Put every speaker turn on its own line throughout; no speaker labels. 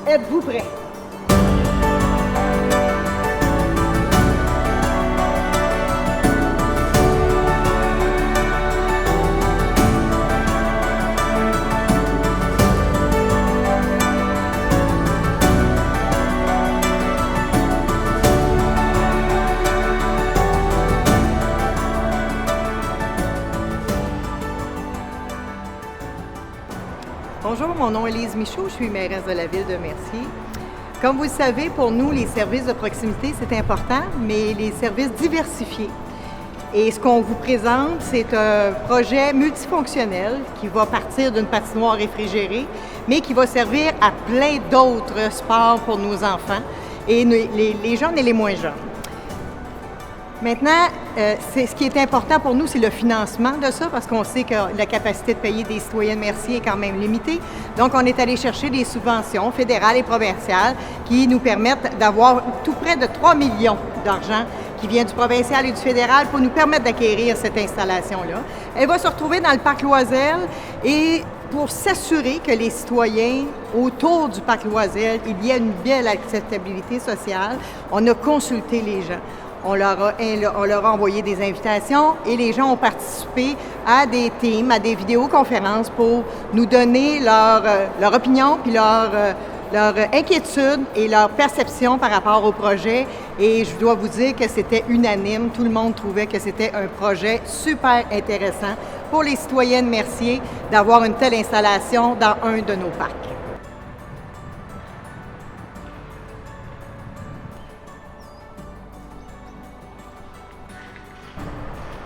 Êtes-vous prêts? Bonjour, mon nom est Lise Michaud, je suis mairesse de la ville de Mercier. Comme vous le savez, pour nous, les services de proximité, c'est important, mais les services diversifiés. Et ce qu'on vous présente, c'est un projet multifonctionnel qui va partir d'une patinoire réfrigérée, mais qui va servir à plein d'autres sports pour nos enfants, et les jeunes et les moins jeunes. Maintenant, ce qui est important pour nous, c'est le financement de ça, parce qu'on sait que la capacité de payer des citoyens de Mercier est quand même limitée. Donc, on est allé chercher des subventions fédérales et provinciales qui nous permettent d'avoir tout près de 3 millions d'argent qui vient du provincial et du fédéral pour nous permettre d'acquérir cette installation-là. Elle va se retrouver dans le parc Loisel et pour s'assurer que les citoyens autour du parc Loisel, il y a une belle acceptabilité sociale, on a consulté les gens. On leur a envoyé des invitations et les gens ont participé à des teams, à des vidéoconférences pour nous donner leur opinion, puis leur inquiétude et leur perception par rapport au projet. Et je dois vous dire que c'était unanime. Tout le monde trouvait que c'était un projet super intéressant pour les citoyens de Mercier d'avoir une telle installation dans un de nos parcs.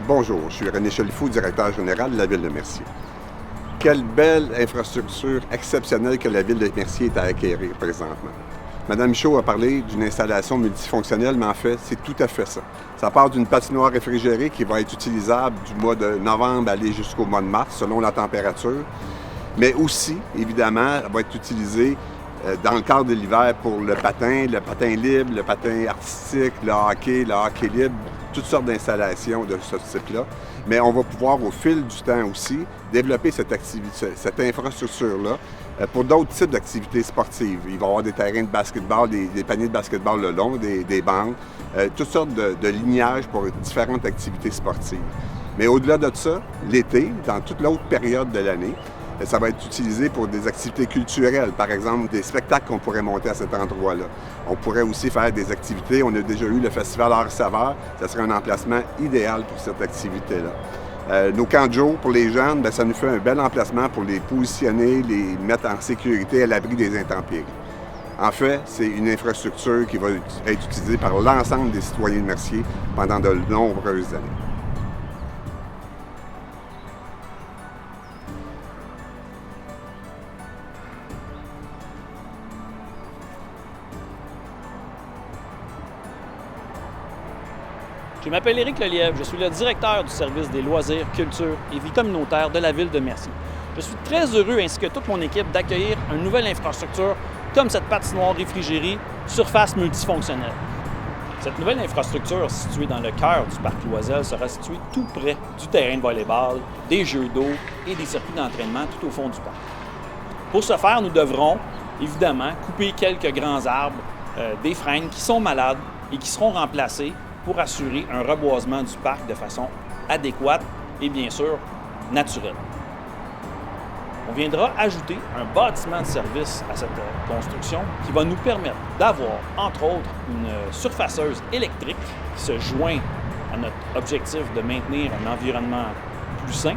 Bonjour, je suis René Chalifou, directeur général de la Ville de Mercier. Quelle belle infrastructure exceptionnelle que la Ville de Mercier est à acquérir présentement. Mme Michaud a parlé d'une installation multifonctionnelle, mais en fait, c'est tout à fait ça. Ça part d'une patinoire réfrigérée qui va être utilisable du mois de novembre aller jusqu'au mois de mars, selon la température, mais aussi, évidemment, elle va être utilisée dans le cadre de l'hiver pour le patin libre, le patin artistique, le hockey libre, toutes sortes d'installations de ce type-là. Mais on va pouvoir, au fil du temps aussi, développer cette infrastructure-là pour d'autres types d'activités sportives. Il va y avoir des terrains de basketball, des paniers de basketball le long, des bancs, toutes sortes de lignages pour différentes activités sportives. Mais au-delà de ça, l'été, dans toute l'autre période de l'année, ça va être utilisé pour des activités culturelles, par exemple des spectacles qu'on pourrait monter à cet endroit-là. On pourrait aussi faire des activités. On a déjà eu le festival Art Saveur. Ça serait un emplacement idéal pour cette activité-là. Nos camps de jour pour les jeunes, ça nous fait un bel emplacement pour les positionner, les mettre en sécurité à l'abri des intempéries. En fait, c'est une infrastructure qui va être utilisée par l'ensemble des citoyens de Mercier pendant de nombreuses années.
Je m'appelle Éric Lelièvre, je suis le directeur du service des loisirs, culture et vie communautaire de la Ville de Mercier. Je suis très heureux, ainsi que toute mon équipe, d'accueillir une nouvelle infrastructure comme cette patinoire réfrigérée, surface multifonctionnelle. Cette nouvelle infrastructure, située dans le cœur du parc Loisel, sera située tout près du terrain de volley-ball, des jeux d'eau et des circuits d'entraînement tout au fond du parc. Pour ce faire, nous devrons, évidemment, couper quelques grands arbres, des frênes qui sont malades et qui seront remplacés pour assurer un reboisement du parc de façon adéquate et bien sûr naturelle. On viendra ajouter un bâtiment de service à cette construction qui va nous permettre d'avoir, entre autres, une surfaceuse électrique qui se joint à notre objectif de maintenir un environnement plus sain.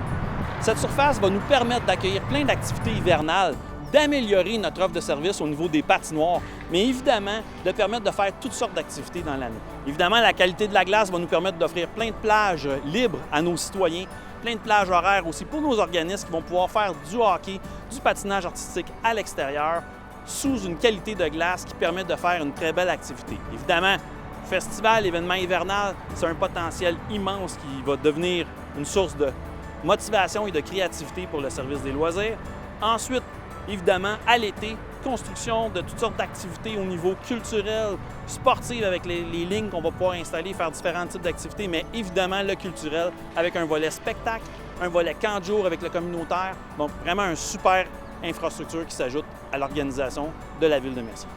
Cette surface va nous permettre d'accueillir plein d'activités hivernales, d'améliorer notre offre de service au niveau des patinoires, mais évidemment de permettre de faire toutes sortes d'activités dans l'année. Évidemment, la qualité de la glace va nous permettre d'offrir plein de plages libres à nos citoyens, plein de plages horaires aussi pour nos organismes qui vont pouvoir faire du hockey, du patinage artistique à l'extérieur, sous une qualité de glace qui permet de faire une très belle activité. Évidemment, festival, événement hivernal, c'est un potentiel immense qui va devenir une source de motivation et de créativité pour le service des loisirs. Ensuite, évidemment, à l'été, construction de toutes sortes d'activités au niveau culturel, sportif avec les lignes qu'on va pouvoir installer, faire différents types d'activités, mais évidemment le culturel avec un volet spectacle, un volet camp de jour avec le communautaire. Donc vraiment une super infrastructure qui s'ajoute à l'organisation de la Ville de Mercier.